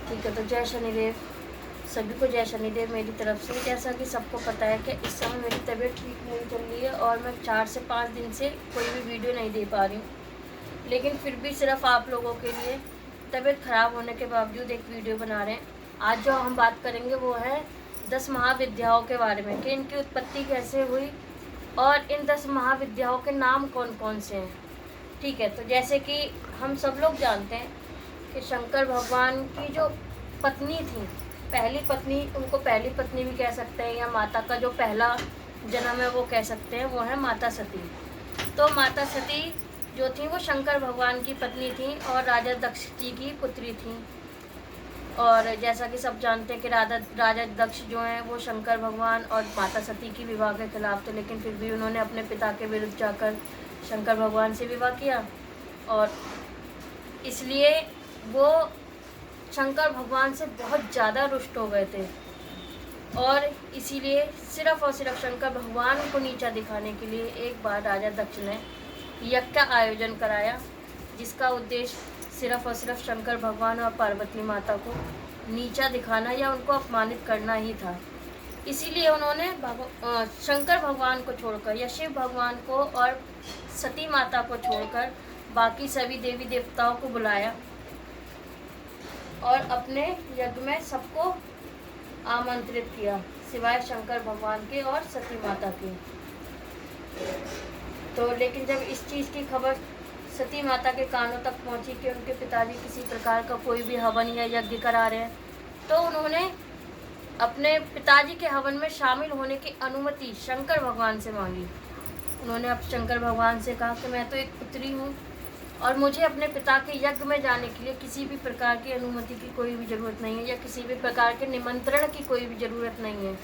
ठीक है, तो जय शनिदेव, सभी को जय शनिदेव मेरी तरफ से। जैसा कि सबको पता है कि इस समय मेरी तबीयत ठीक नहीं चल रही है और मैं 4 से 5 दिन से कोई भी वीडियो नहीं दे पा रही हूँ, लेकिन फिर भी सिर्फ आप लोगों के लिए तबीयत ख़राब होने के बावजूद एक वीडियो बना रहे हैं। आज जो हम बात करेंगे वो है 10 महाविद्याओं के बारे में, कि इनकी उत्पत्ति कैसे हुई और इन 10 महाविद्याओं के नाम कौन कौन से हैं। ठीक है, तो जैसे कि हम सब लोग जानते हैं कि शंकर भगवान की जो पत्नी थी, पहली पत्नी, उनको पहली पत्नी भी कह सकते हैं या माता का जो पहला जन्म है वो कह सकते हैं, वो है माता सती। तो माता सती जो थी वो शंकर भगवान की पत्नी थी और राजा दक्ष जी की पुत्री थी। और जैसा कि सब जानते हैं कि राजा दक्ष जो हैं वो शंकर भगवान और माता सती की विवाह के खिलाफ थे, लेकिन फिर भी उन्होंने अपने पिता के विरुद्ध जाकर शंकर भगवान से विवाह किया और इसलिए वो शंकर भगवान से बहुत ज़्यादा रुष्ट हो गए थे और इसीलिए सिर्फ और सिर्फ शंकर भगवान को नीचा दिखाने के लिए एक बार राजा दक्ष ने यज्ञ का आयोजन कराया, जिसका उद्देश्य सिर्फ और सिर्फ शंकर भगवान और पार्वती माता को नीचा दिखाना या उनको अपमानित करना ही था। इसीलिए उन्होंने शंकर भगवान को छोड़कर या शिव भगवान को और सती माता को छोड़कर बाकी सभी देवी देवताओं को बुलाया और अपने यज्ञ में सबको आमंत्रित किया सिवाय शंकर भगवान के और सती माता के। तो लेकिन जब इस चीज़ की खबर सती माता के कानों तक पहुंची कि उनके पिताजी किसी प्रकार का कोई भी हवन या यज्ञ करा रहे हैं, तो उन्होंने अपने पिताजी के हवन में शामिल होने की अनुमति शंकर भगवान से मांगी। उन्होंने अब शंकर भगवान से कहा कि मैं तो एक पुत्री हूँ और मुझे अपने पिता के यज्ञ में जाने के लिए किसी भी प्रकार की अनुमति की कोई भी ज़रूरत नहीं है या किसी भी प्रकार के निमंत्रण की कोई भी ज़रूरत नहीं है।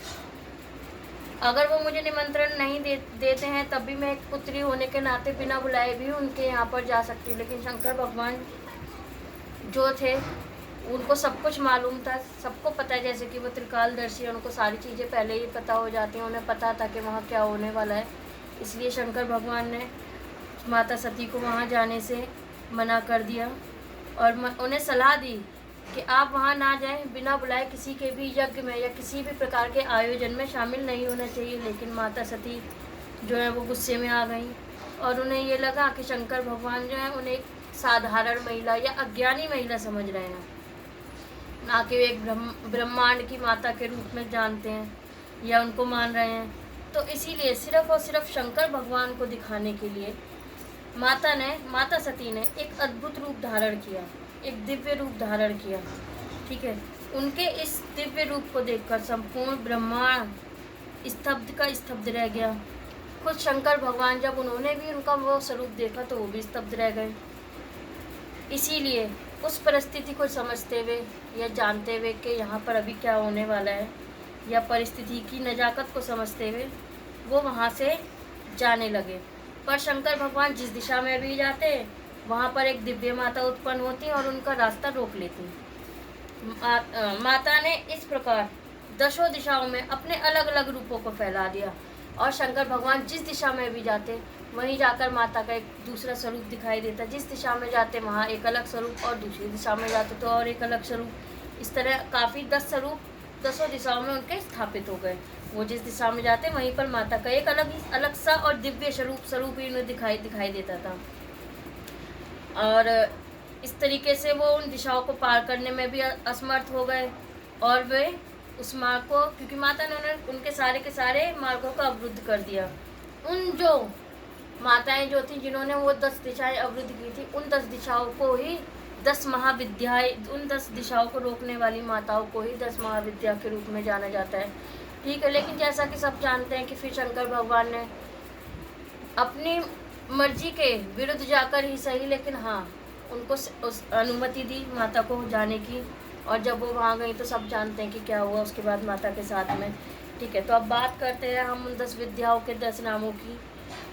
अगर वो मुझे निमंत्रण नहीं देते हैं तब भी मैं एक पुत्री होने के नाते बिना बुलाए भी उनके यहाँ पर जा सकती हूँ। लेकिन शंकर भगवान जो थे उनको सब कुछ मालूम था, सबको पता है, जैसे कि वो त्रिकालदर्शी, उनको सारी चीज़ें पहले ही पता हो जाती हैं, उन्हें पता था कि वहाँ क्या होने वाला है। इसलिए शंकर भगवान ने माता सती को वहाँ जाने से मना कर दिया और उन्हें सलाह दी कि आप वहाँ ना जाएं, बिना बुलाए किसी के भी यज्ञ में या किसी भी प्रकार के आयोजन में शामिल नहीं होना चाहिए। लेकिन माता सती जो है वो गुस्से में आ गई और उन्हें ये लगा कि शंकर भगवान जो है उन्हें एक साधारण महिला या अज्ञानी महिला समझ रहे हैं, ना कि एक ब्रह्मांड की माता के रूप में जानते हैं या उनको मान रहे हैं। तो इसीलिए सिर्फ और सिर्फ शंकर भगवान को दिखाने के लिए माता सती ने एक अद्भुत रूप धारण किया, एक दिव्य रूप धारण किया। ठीक है, उनके इस दिव्य रूप को देखकर संपूर्ण ब्रह्मांड स्तब्ध का स्तब्ध रह गया। खुद शंकर भगवान जब उन्होंने भी उनका वो स्वरूप देखा तो वो भी स्तब्ध रह गए। इसीलिए उस परिस्थिति को समझते हुए या जानते हुए कि यहाँ पर अभी क्या होने वाला है या परिस्थिति की नज़ाकत को समझते हुए वो वहाँ से जाने लगे। पर शंकर भगवान जिस दिशा में भी जाते वहाँ पर एक दिव्य माता उत्पन्न होती और उनका रास्ता रोक लेती। माता ने इस प्रकार 10 दिशाओं में अपने अलग अलग रूपों को फैला दिया और शंकर भगवान जिस दिशा में भी जाते वहीं जाकर माता का एक दूसरा स्वरूप दिखाई देता। जिस दिशा में जाते वहाँ एक अलग स्वरूप और दूसरी दिशा में जाते तो और एक अलग स्वरूप। इस तरह काफ़ी 10 स्वरूप 10 दिशाओं में उनके स्थापित हो गए। वो जिस दिशा में जाते वहीं पर माता का एक अलग सा और दिव्य स्वरूप ही उन्हें दिखाई देता था। और इस तरीके से वो उन दिशाओं को पार करने में भी असमर्थ हो गए और वे उस मार्ग को, क्योंकि माता ने उनके सारे के सारे मार्गों का अवरुद्ध कर दिया। उन जो माताएं जो थी जिन्होंने वो 10 दिशाएं अवरुद्ध की थी, उन 10 दिशाओं को ही 10 महाविद्याएं, उन 10 दिशाओं को रोकने वाली माताओं को ही 10 महाविद्या के रूप में जाना जाता है। ठीक है, लेकिन जैसा कि सब जानते हैं कि फिर शंकर भगवान ने अपनी मर्जी के विरुद्ध जाकर ही सही, लेकिन हाँ उनको उस अनुमति दी माता को जाने की। और जब वो वहाँ गई तो सब जानते हैं कि क्या हुआ उसके बाद माता के साथ में। ठीक है, तो अब बात करते हैं हम उन 10 विद्याओं के 10 नामों की।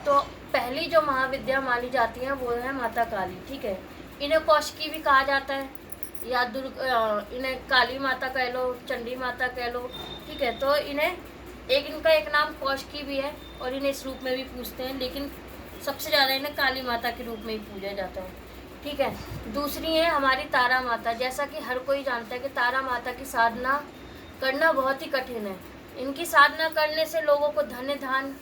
तो पहली जो महाविद्या मानी जाती है वो है माता काली। ठीक है, इन्हें कौशिकी भी कहा जाता है या इन्हें काली माता कह लो, चंडी माता कह लो। ठीक है, तो इनका एक नाम कौशिकी भी है और इन्हें इस रूप में भी पूजते हैं, लेकिन सबसे ज़्यादा इन्हें काली माता के रूप में ही पूजा जाता है। ठीक है। दूसरी है हमारी तारा माता। जैसा कि हर कोई जानता है कि तारा माता की साधना करना बहुत ही कठिन है। इनकी साधना करने से लोगों को धन्य धान,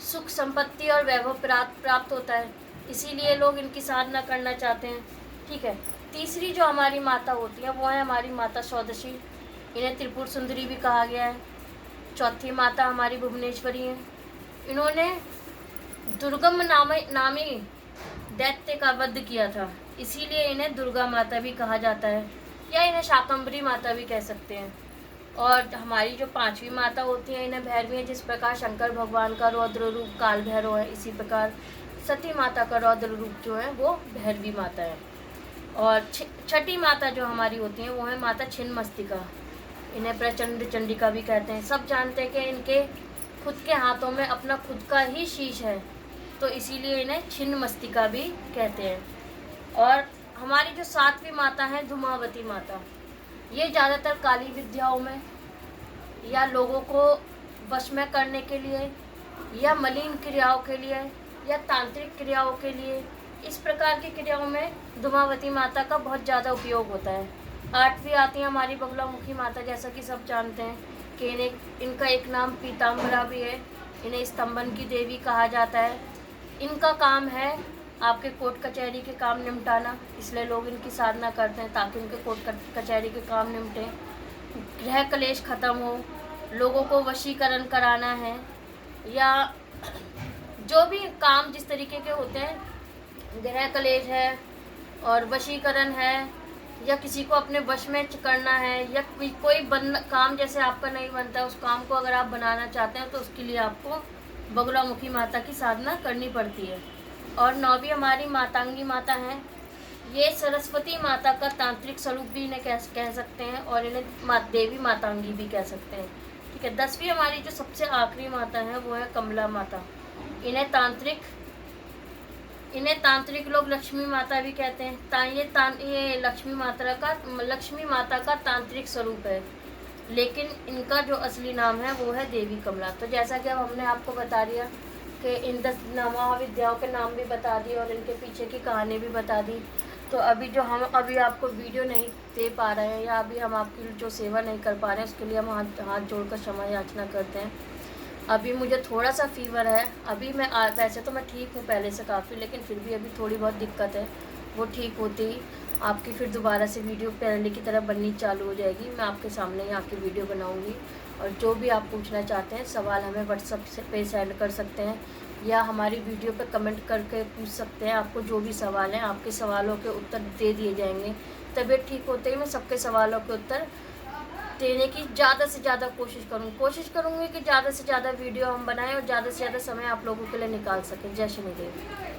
सुख संपत्ति और वैभव प्राप्त होता है, इसीलिए लोग इनकी साधना करना चाहते हैं। ठीक है। तीसरी जो हमारी माता होती है वो है हमारी माता षोडशी। इन्हें त्रिपुर सुंदरी भी कहा गया है। चौथी माता हमारी भुवनेश्वरी हैं। इन्होंने दुर्गम नामी दैत्य का वध किया था, इसीलिए इन्हें दुर्गा माता भी कहा जाता है, या इन्हें शाकंभरी माता भी कह सकते हैं। और हमारी जो पांचवी माता होती हैं इन्हें भैरवी हैं। जिस प्रकार शंकर भगवान का रौद्र रूप काल भैरव है, इसी प्रकार सती माता का रौद्र रूप जो है वो भैरवी माता है। और छठी माता जो हमारी होती हैं वो है माता छिन्नमस्तिका। इन्हें प्रचंड चंडिका भी कहते हैं। सब जानते हैं कि इनके खुद के हाथों में अपना खुद का ही शीश है, तो इसीलिए इन्हें छिन्नमस्तिका भी कहते हैं। और हमारी जो सातवीं माता है धूमावती माता, ये ज़्यादातर काली विद्याओं में या लोगों को वश में करने के लिए या मलिन क्रियाओं के लिए या तांत्रिक क्रियाओं के लिए, इस प्रकार की क्रियाओं में धूमावती माता का बहुत ज़्यादा उपयोग होता है। आठवीं आती है हमारी बगलामुखी माता। जैसा कि सब जानते हैं कि इनका एक नाम पीताम्बरा भी है। इन्हें स्तंभन की देवी कहा जाता है। इनका काम है आपके कोर्ट कचहरी के काम निपटाना, इसलिए लोग इनकी साधना करते हैं ताकि उनके कोर्ट कचहरी के काम निपटे, गृह कलेश ख़त्म हो, लोगों को वशीकरण कराना है, या जो भी काम जिस तरीके के होते हैं, गृह कलेश है और वशीकरण है, या किसी को अपने वश में करना है, या कोई काम जैसे आपका नहीं बनता, उस काम को अगर आप बनाना चाहते हैं तो उसके लिए आपको बगलामुखी माता की साधना करनी पड़ती है। और नौवीं हमारी मातांगी माता हैं। ये सरस्वती माता का तांत्रिक स्वरूप भी इन्हें कह सकते हैं, और इन्हें देवी मातांगी भी कह सकते हैं। ठीक है। 10वीं हमारी जो सबसे आखिरी माता है वो है कमला माता। इन्हें तांत्रिक लोग लक्ष्मी माता भी कहते हैं। ये लक्ष्मी माता का तांत्रिक स्वरूप है, लेकिन इनका जो असली नाम है वो है देवी कमला। तो जैसा कि अब हमने आपको बता दिया कि इन 10 महाविद्याओं के नाम भी बता दिए और इनके पीछे की कहानी भी बता दी, तो अभी आपको वीडियो नहीं दे पा रहे हैं या अभी हम आपकी जो सेवा नहीं कर पा रहे हैं, उसके लिए हम हाथ जोड़कर क्षमा याचना करते हैं। अभी मुझे थोड़ा सा फीवर है। अभी मैं वैसे तो मैं ठीक हूँ पहले से काफ़ी, लेकिन फिर भी अभी थोड़ी बहुत दिक्कत है। वो ठीक होती ही आपकी फिर दोबारा से वीडियो पहले की तरह बननी चालू हो जाएगी। मैं आपके सामने ही आपकी वीडियो बनाऊंगी, और जो भी आप पूछना चाहते हैं सवाल हमें व्हाट्सएप पे सेंड कर सकते हैं, या हमारी वीडियो पे कमेंट करके पूछ सकते हैं। आपको जो भी सवाल हैं, आपके सवालों के उत्तर दे दिए जाएंगे। तबीयत ठीक होते ही मैं सबके सवालों के उत्तर देने की ज़्यादा से ज़्यादा कोशिश करूँगी कि ज़्यादा से ज़्यादा वीडियो हम बनाएं और ज़्यादा से ज़्यादा समय आप लोगों के लिए निकाल सकें। जय शनिदेव।